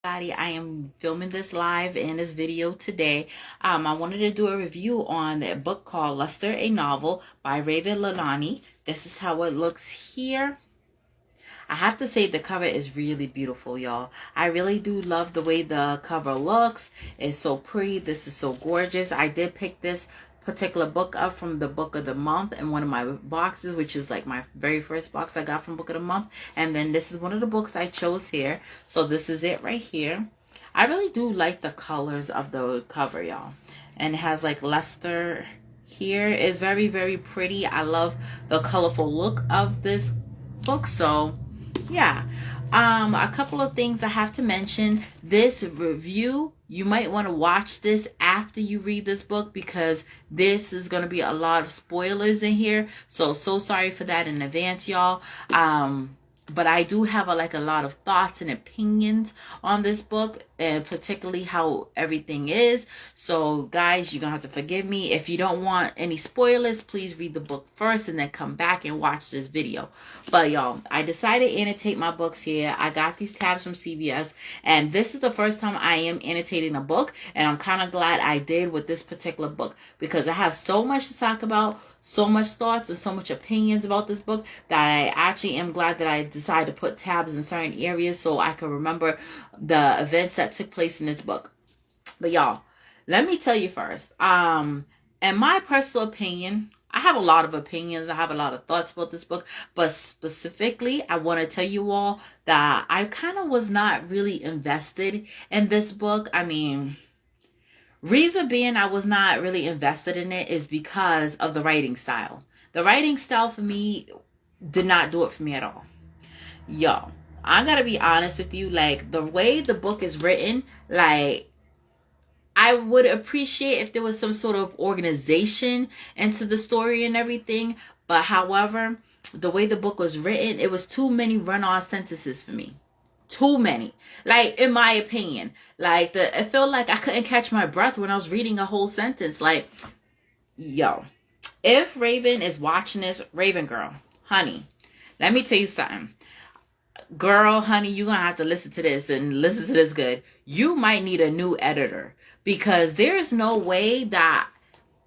Everybody, I am filming this live in this video today. I wanted to do a review on a book called Luster, a Novel by Raven Leilani. This is how it looks here. I have to say the cover is really beautiful, y'all. I really do love the way the cover looks. It's so pretty. This is so gorgeous. I did pick this particular book up from the book of the month in one of my boxes, which is like my very first box I got from book of the month. And then this is one of the books I chose here. So this is it right here. I really do like the colors of the cover, y'all. And it has like luster here. It's very, very pretty. I love the colorful look of this book. So yeah, a couple of things I have to mention. This review, you might want to watch this after you read this book because this is going to be a lot of spoilers in here. So sorry for that in advance, y'all. But I do have a lot of thoughts and opinions on this book, and particularly how everything is. So guys, you're gonna have to forgive me. If you don't want any spoilers, please read the book first and then come back and watch this video. But y'all, I decided to annotate my books here. I got these tabs from CVS, and this is the first time I am annotating a book, and I'm kind of glad I did with this particular book because I have so much to talk about, so much thoughts and so much opinions about this book that I actually am glad that I decided to put tabs in certain areas so I can remember the events that took place in this book. But y'all, let me tell you first, in my personal opinion, I have a lot of opinions. I have a lot of thoughts about this book, but specifically, I want to tell you all that I kind of was not really invested in this book. I mean, reason being I was not really invested in it is because of the writing style. The writing style for me did not do it for me at all. Yo, I gotta be honest with you, like the way the book is written, like I would appreciate if there was some sort of organization into the story and everything. But however, the way the book was written, it was too many run-on sentences for me. Too many, like in my opinion. Like it felt like I couldn't catch my breath when I was reading a whole sentence. Like, yo, if Raven is watching this, Raven girl, honey, let me tell you something. Girl, honey, you're gonna have to listen to this and listen to this good. You might need a new editor because there is no way that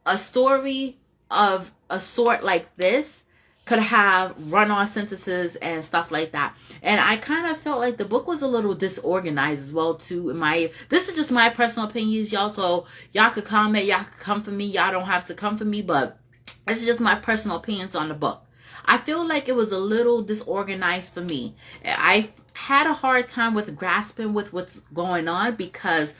a story of a sort like this could have run-on sentences and stuff like that. And I kind of felt like the book was a little disorganized as well too. This is just my personal opinions, y'all. So y'all could comment, y'all could come for me. Y'all don't have to come for me, but this is just my personal opinions on the book. I feel like it was a little disorganized for me. I had a hard time with grasping with what's going on because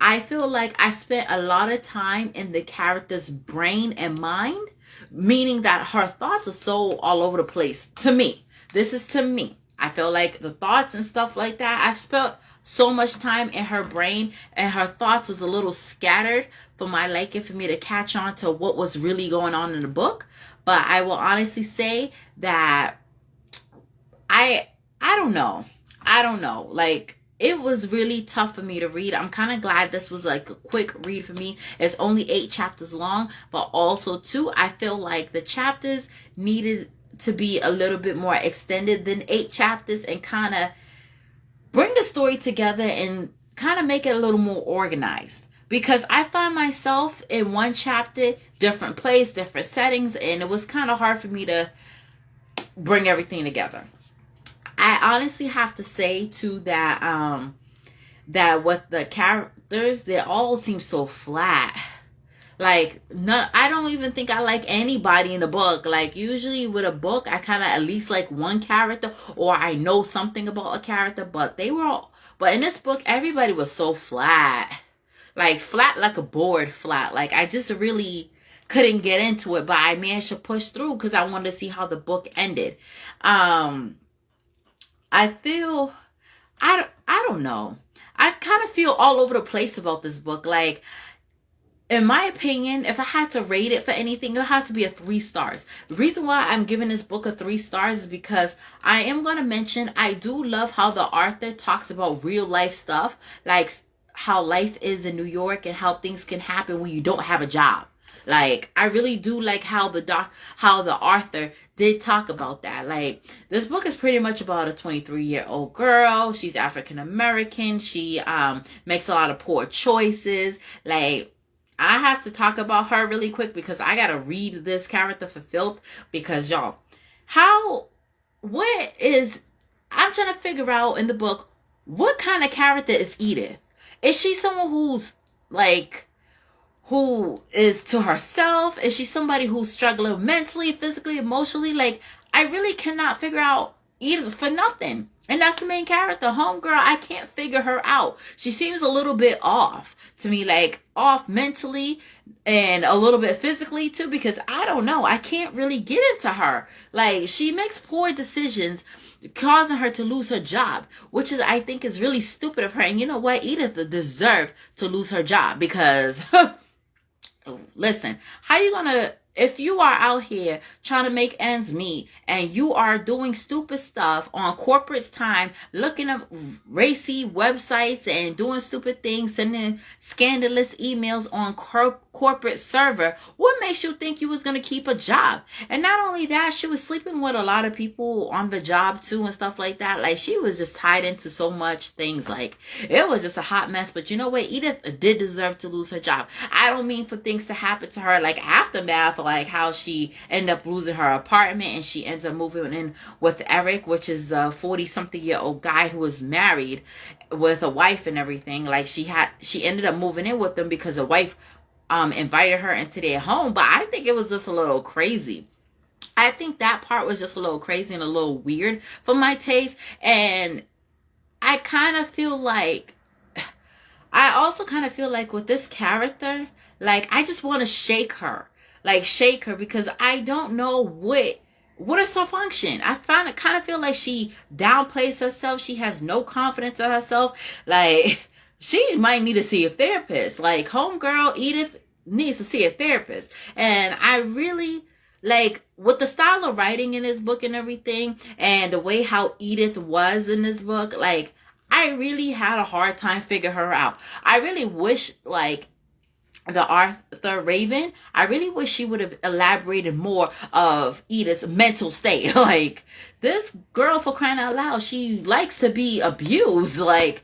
I feel like I spent a lot of time in the character's brain and mind, meaning that her thoughts are so all over the place to me. This is to me. I feel like the thoughts and stuff like that, I've spent so much time in her brain and her thoughts was a little scattered for my liking for me to catch on to what was really going on in the book. But I will honestly say that I don't know. I don't know. Like it was really tough for me to read. I'm kind of glad this was like a quick read for me. It's only 8 chapters long, but also too, I feel like the chapters needed to be a little bit more extended than 8 chapters and kind of bring the story together and kind of make it a little more organized. Because I find myself in one chapter, different place, different settings, and it was kind of hard for me to bring everything together. I honestly have to say too that with the characters, they all seem so flat. Like none, I don't even think I like anybody in the book. Like usually with a book, I kind of at least like one character or I know something about a character. But but in this book, everybody was so flat, like flat like a board flat. Like I just really couldn't get into it, but I managed to push through because I wanted to see how the book ended. I feel I don't know. I kind of feel all over the place about this book. Like in my opinion, if I had to rate it for anything, it would have to be a 3 stars. The reason why I'm giving this book a 3 stars is because I am going to mention I do love how the author talks about real life stuff, like how life is in New York and how things can happen when you don't have a job. Like, I really do like how the author did talk about that. Like, this book is pretty much about a 23-year-old girl. She's African American. She makes a lot of poor choices. Like, I have to talk about her really quick because I gotta read this character for filth. Because y'all, I'm trying to figure out in the book, what kind of character is Edith? Is she someone who's like, who is to herself? Is she somebody who's struggling mentally, physically, emotionally? Like, I really cannot figure out Edith for nothing. And that's the main character, homegirl. I can't figure her out. She seems a little bit off to me, like off mentally and a little bit physically too, because I don't know. I can't really get into her. Like, she makes poor decisions, causing her to lose her job, which is, I think, is really stupid of her. And you know what? Edith deserved to lose her job because listen, how you gonna, if you are out here trying to make ends meet and you are doing stupid stuff on corporate's time, looking up racy websites and doing stupid things, sending scandalous emails on corporate server, what makes you think you was going to keep a job? And not only that, she was sleeping with a lot of people on the job too and stuff like that. Like, she was just tied into so much things. Like, it was just a hot mess. But you know what? Edith did deserve to lose her job. I don't mean for things to happen to her, like aftermath, like how she ended up losing her apartment and she ends up moving in with Eric, which is a 40-something-year-old guy who was married with a wife and everything. Like, she ended up moving in with them because a wife invited her into their home. But I think it was just a little crazy. I think that part was just a little crazy and a little weird for my taste. And I kind of feel like, I also kind of feel like with this character, like, I just want to shake her. Like, shake her, because I don't know what is her function. I kind of feel like she downplays herself. She has no confidence in herself. Like, she might need to see a therapist. Like, homegirl Edith needs to see a therapist. And I really, like, with the style of writing in this book and everything, and the way how Edith was in this book, like, I really had a hard time figuring her out. I really wish, like, the Arthur Raven, I really wish she would have elaborated more of Edith's mental state. Like, this girl, for crying out loud, she likes to be abused. Like,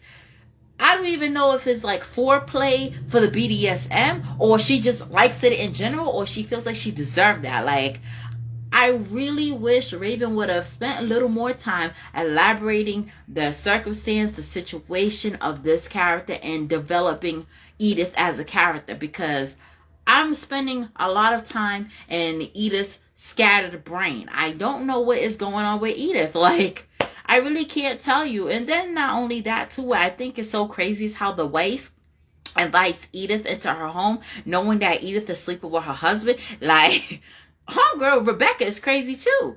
I don't even know if it's like foreplay for the BDSM, or she just likes it in general, or she feels like she deserved that. Like, I really wish Raven would have spent a little more time elaborating the circumstance, the situation of this character, and developing Edith as a character, because I'm spending a lot of time in Edith's scattered brain. I don't know what is going on with Edith. Like, I really can't tell you. And then not only that too, what I think is so crazy is how the wife invites Edith into her home, knowing that Edith is sleeping with her husband. Like, homegirl Rebecca is crazy too.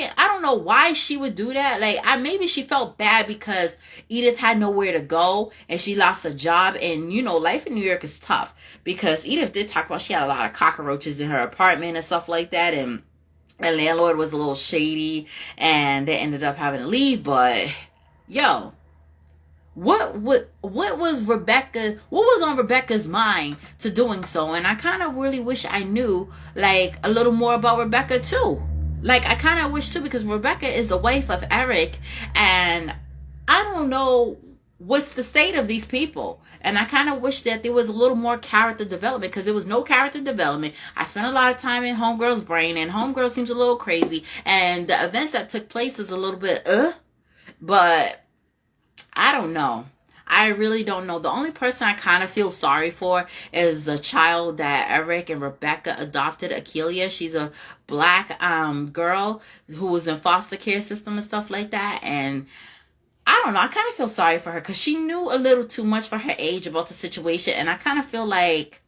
I don't know why she would do that. Like, maybe she felt bad because Edith had nowhere to go and she lost her job. And, you know, life in New York is tough, because Edith did talk about she had a lot of cockroaches in her apartment and stuff like that. And the landlord was a little shady and they ended up having to leave. But, yo, what was on Rebecca's mind to doing so? And I kind of really wish I knew, like, a little more about Rebecca too. Like, I kind of wish too, because Rebecca is the wife of Eric, and I don't know what's the state of these people. And I kind of wish that there was a little more character development, because there was no character development. I spent a lot of time in homegirl's brain, and homegirl seems a little crazy, and the events that took place is a little bit but I don't know. I really don't know. The only person I kind of feel sorry for is the child that Eric and Rebecca adopted, Akeelia. She's a black girl who was in foster care system and stuff like that. And I don't know. I kind of feel sorry for her, because she knew a little too much for her age about the situation. And I kind of feel like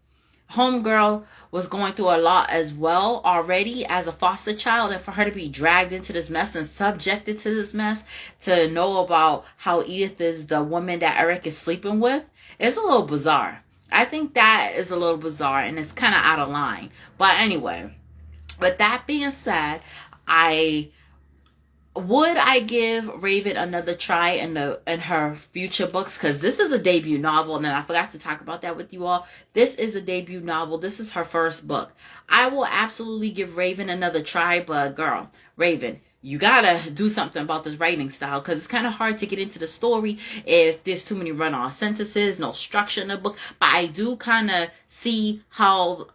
homegirl was going through a lot as well already as a foster child, and for her to be dragged into this mess and subjected to this mess, to know about how Edith is the woman that Eric is sleeping with, is a little bizarre. I think that is a little bizarre, and it's kind of out of line. But anyway, with that being said, I would I give Raven another try in her future books? Because this is a debut novel, and I forgot to talk about that with you all. This is a debut novel. This is her first book. I will absolutely give Raven another try, but girl, Raven, you gotta do something about this writing style, because it's kind of hard to get into the story if there's too many run-on sentences, no structure in the book. But I do kind of see how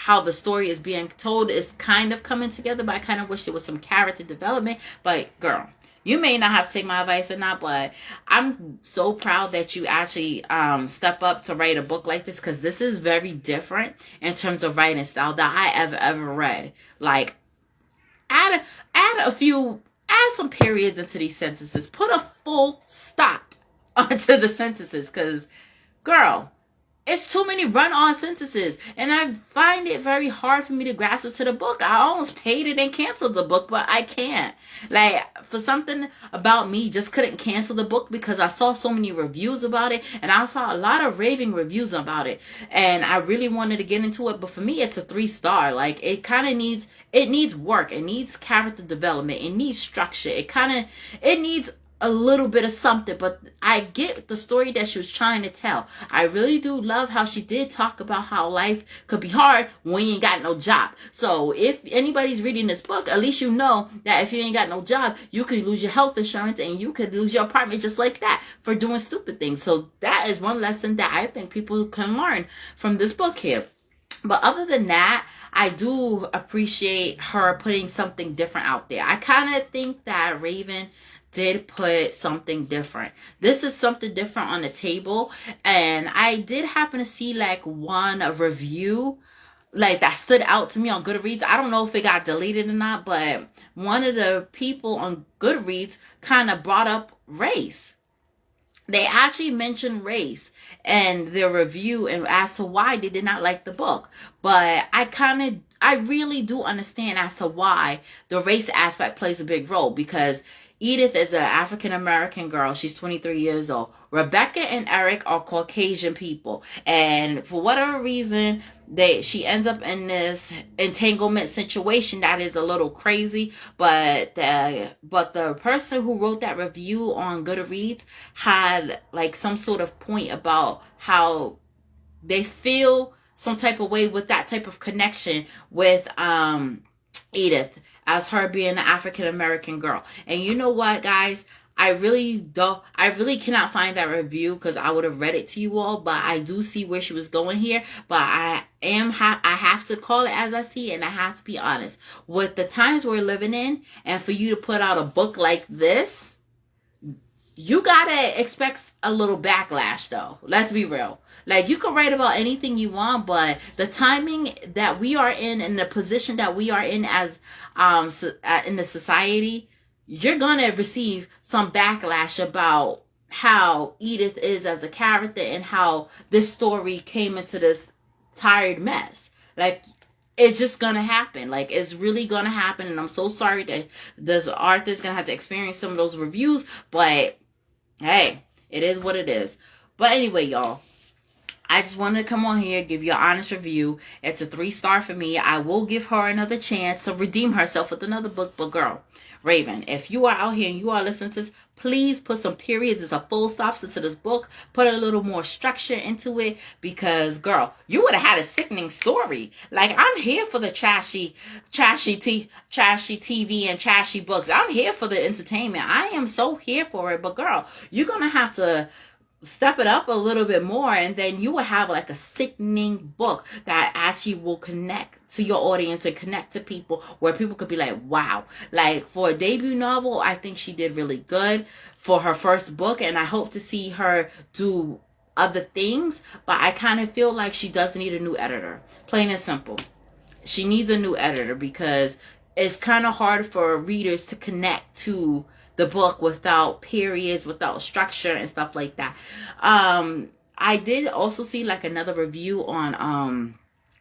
how the story is being told is kind of coming together, but I kind of wish there was some character development. But girl, you may not have to take my advice or not, but I'm so proud that you actually step up to write a book like this, because this is very different in terms of writing style that I ever read. Like, add some periods into these sentences, put a full stop onto the sentences, because girl, it's too many run-on sentences, and I find it very hard for me to grasp into the book. I almost paid it and canceled the book, but I can't. Like, for something about me, just couldn't cancel the book because I saw so many reviews about it, and I saw a lot of raving reviews about it, and I really wanted to get into it. But for me, it's a 3-star. Like, it kind of needs work. It needs character development. It needs structure. It needs a little bit of something, but I get the story that she was trying to tell. I really do love how she did talk about how life could be hard when you ain't got no job. So if anybody's reading this book, at least you know that if you ain't got no job, you could lose your health insurance and you could lose your apartment just like that for doing stupid things. So that is one lesson that I think people can learn from this book here. But other than that, I do appreciate her putting something different out there. I kind of think that Raven did put something different. This is something different on the table, and I did happen to see like one review like that stood out to me on Goodreads. I don't know if it got deleted or not, but one of the people on Goodreads kind of brought up race. They actually mentioned race and their review and as to why they did not like the book. But I really do understand as to why the race aspect plays a big role, because Edith is an African-American girl. She's 23 years old. Rebecca and Eric are Caucasian people. And for whatever reason, she ends up in this entanglement situation that is a little crazy. But the person who wrote that review on Goodreads had like some sort of point about how they feel some type of way with that type of connection with Edith, as her being an African-American girl. And you know what, guys? I really cannot find that review because I would have read it to you all, but I do see where she was going here. But I have to call it as I see it, and I have to be honest. With the times we're living in, and for you to put out a book like this, you gotta expect a little backlash, though. Let's be real. Like, you can write about anything you want, but the timing that we are in and the position that we are in as in the society, you're gonna receive some backlash about how Edith is as a character and how this story came into this tired mess. Like, it's just gonna happen. Like, it's really gonna happen, and I'm so sorry that this author is gonna have to experience some of those reviews, but hey, it is what it is. But anyway, y'all, I just wanted to come on here, give you an honest review. It's a 3-star for me. I will give her another chance to redeem herself with another book. But girl, Raven, if you are out here and you are listening to this, please put some periods and some full stops into this book. Put a little more structure into it, because girl, you would have had a sickening story. Like, I'm here for the trashy TV and trashy books. I'm here for the entertainment. I am so here for it. But girl, you're gonna have to step it up a little bit more, and then you will have like a sickening book that actually will connect to your audience and connect to people, where people could be like, wow. Like, for a debut novel, I think she did really good for her first book, and I hope to see her do other things. But I kind of feel like she does need a new editor, plain and simple. She needs a new editor, because it's kind of hard for readers to connect to the book without periods, without structure and stuff like that. I did also see like another review on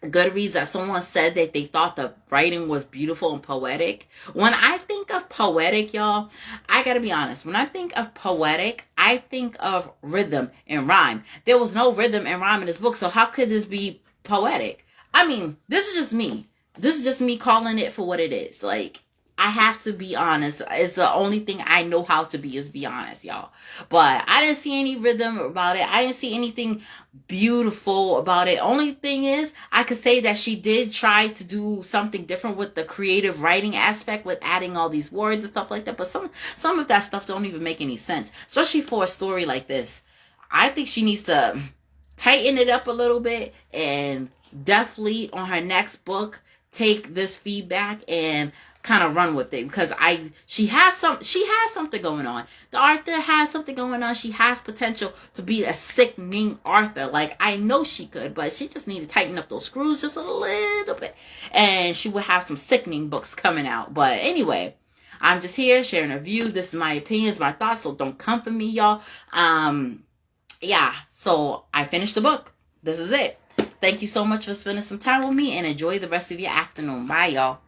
Goodreads that someone said that they thought the writing was beautiful and poetic. When I think of poetic, y'all, I gotta be honest. When I think of poetic, I think of rhythm and rhyme. There was no rhythm and rhyme in this book, so how could this be poetic? I mean, this is just me. This is just me calling it for what it is. Like, I have to be honest. It's the only thing I know how to be, is be honest, y'all. But I didn't see any rhythm about it. I didn't see anything beautiful about it. Only thing is, I could say that she did try to do something different with the creative writing aspect, with adding all these words and stuff like that. But some of that stuff don't even make any sense, especially for a story like this. I think she needs to tighten it up a little bit, and definitely on her next book take this feedback and kind of run with it, because she has something going on. The author has something going on. She has potential to be a sickening author. Like, I know she could, but she just need to tighten up those screws just a little bit, and she will have some sickening books coming out. But anyway, I'm just here sharing a view. This is my opinions, my thoughts, so don't come for me, y'all. Yeah, so I finished the book. This is it. Thank you so much for spending some time with me, and enjoy the rest of your afternoon. Bye, y'all.